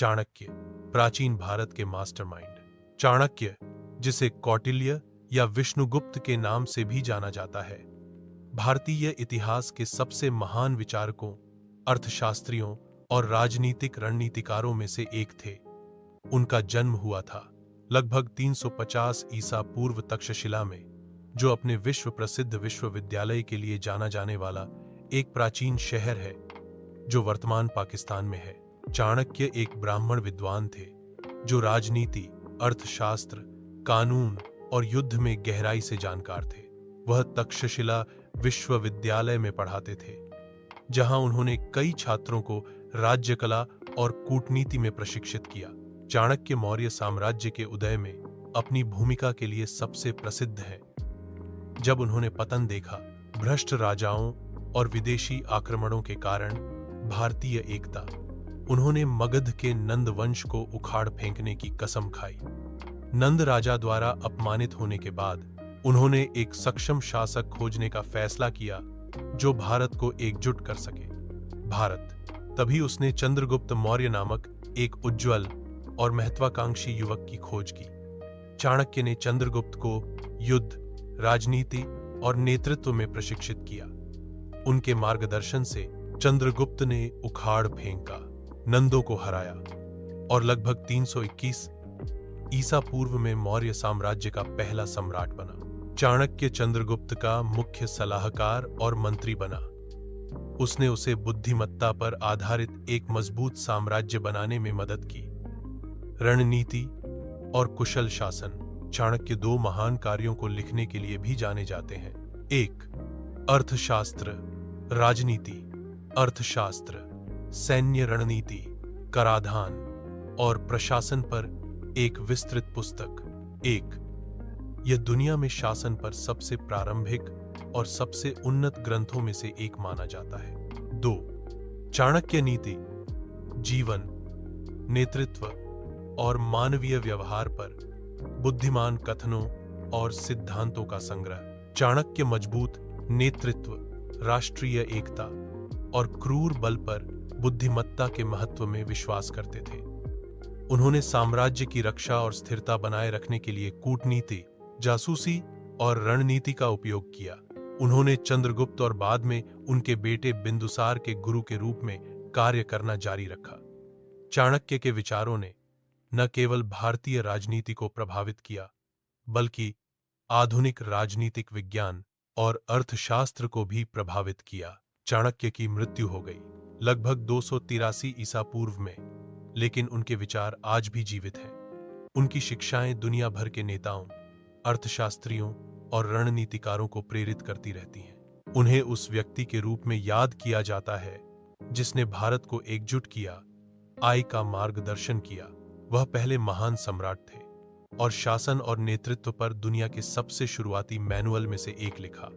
चाणक्य, प्राचीन भारत के मास्टरमाइंड। चाणक्य, जिसे कौटिल्य या विष्णुगुप्त के नाम से भी जाना जाता है, भारतीय इतिहास के सबसे महान विचारकों, अर्थशास्त्रियों और राजनीतिक रणनीतिकारों में से एक थे। उनका जन्म हुआ था लगभग 350 ईसा पूर्व तक्षशिला में, जो अपने विश्व प्रसिद्ध विश्वविद्यालय के लिए जाना जाने वाला एक प्राचीन शहर है जो वर्तमान पाकिस्तान में है। चाणक्य एक ब्राह्मण विद्वान थे जो राजनीति, अर्थशास्त्र, कानून और युद्ध में गहराई से जानकार थे। वह तक्षशिला विश्वविद्यालय में पढ़ाते थे, जहां उन्होंने कई छात्रों को राज्यकला और कूटनीति में प्रशिक्षित किया। चाणक्य मौर्य साम्राज्य के उदय में अपनी भूमिका के लिए सबसे प्रसिद्ध हैं। जब उन्होंने पतन देखा, भ्रष्ट राजाओं और विदेशी आक्रमणों के कारण भारतीय एकता, उन्होंने मगध के नंद वंश को उखाड़ फेंकने की कसम खाई। नंद राजा द्वारा अपमानित होने के बाद उन्होंने एक सक्षम शासक खोजने का फैसला किया जो भारत को एकजुट कर सके। तभी उसने चंद्रगुप्त मौर्य नामक एक उज्ज्वल और महत्वाकांक्षी युवक की खोज की। चाणक्य ने चंद्रगुप्त को युद्ध, राजनीति और नेतृत्व में प्रशिक्षित किया। उनके मार्गदर्शन से चंद्रगुप्त ने उखाड़ फेंका, नंदों को हराया और लगभग 321 ईसा पूर्व में मौर्य साम्राज्य का पहला सम्राट बना। चाणक्य चंद्रगुप्त का मुख्य सलाहकार और मंत्री बना। उसने उसे बुद्धिमत्ता पर आधारित एक मजबूत साम्राज्य बनाने में मदद की। रणनीति और कुशल शासन। चाणक्य दो महान कार्यों को लिखने के लिए भी जाने जाते हैं। 1. अर्थशास्त्र, राजनीति, अर्थशास्त्र, सैन्य रणनीति, कराधान और प्रशासन पर एक विस्तृत पुस्तक। 1. यह दुनिया में शासन पर सबसे प्रारंभिक और सबसे उन्नत ग्रंथों में से एक माना जाता है। 2. चाणक्य नीति, जीवन, नेतृत्व और मानवीय व्यवहार पर बुद्धिमान कथनों और सिद्धांतों का संग्रह। चाणक्य मजबूत नेतृत्व, राष्ट्रीय एकता और क्रूर बल पर बुद्धिमत्ता के महत्व में विश्वास करते थे। उन्होंने साम्राज्य की रक्षा और स्थिरता बनाए रखने के लिए कूटनीति, जासूसी और रणनीति का उपयोग किया। उन्होंने चंद्रगुप्त और बाद में उनके बेटे बिंदुसार के गुरु के रूप में कार्य करना जारी रखा। चाणक्य के विचारों ने न केवल भारतीय राजनीति को प्रभावित किया, बल्कि आधुनिक राजनीतिक विज्ञान और अर्थशास्त्र को भी प्रभावित किया। चाणक्य की मृत्यु हो गई लगभग 283 ईसा पूर्व में, लेकिन उनके विचार आज भी जीवित हैं। उनकी शिक्षाएं दुनिया भर के नेताओं, अर्थशास्त्रियों और रणनीतिकारों को प्रेरित करती रहती हैं। उन्हें उस व्यक्ति के रूप में याद किया जाता है जिसने भारत को एकजुट किया, आय का मार्गदर्शन किया। वह पहले महान सम्राट थे और शासन और नेतृत्व पर दुनिया के सबसे शुरुआती मैनुअल में से एक लिखा।